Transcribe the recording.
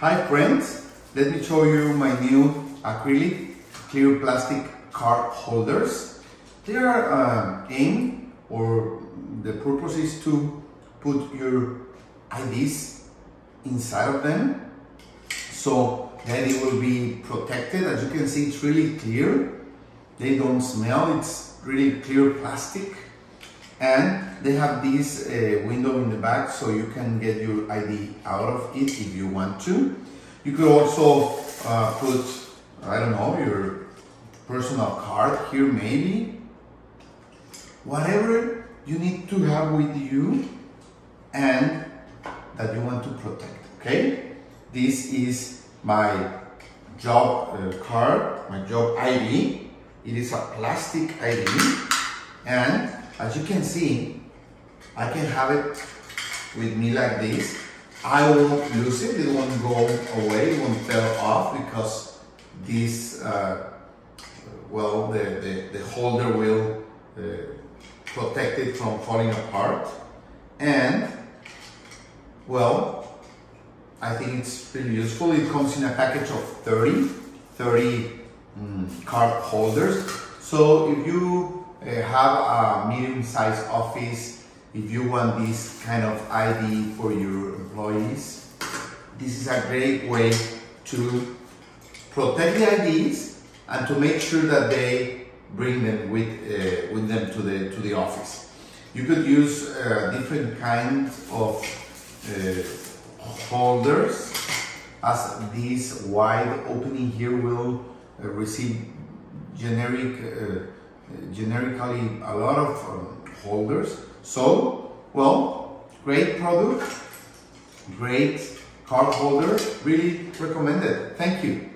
Hi friends, let me show you my new acrylic clear plastic card holders. They are aimed, or the purpose is to put your IDs inside of them, so that it will be protected. As you can see, it's really clear. They don't smell, it's really clear plastic. And they have this window in the back, so you can get your ID out of it if you want to. You could also put, I don't know, your personal card here maybe. Whatever you need to have with you and that you want to protect, okay? This is my job card, my job ID. It is a plastic ID, and as you can see, I can have it with me like this. I won't lose it, it won't go away, it won't fall off, because this, well, the holder will protect it from falling apart. And, well, I think it's really useful. It comes in a package of 30 card holders. So if you have a medium-sized office, if you want this kind of ID for your employees, this is a great way to protect the IDs and to make sure that they bring them with them to the office. You could use different kinds of holders, as this wide opening here will receive generically a lot of holders. So, well, great product, great card holder, really recommended. Thank you.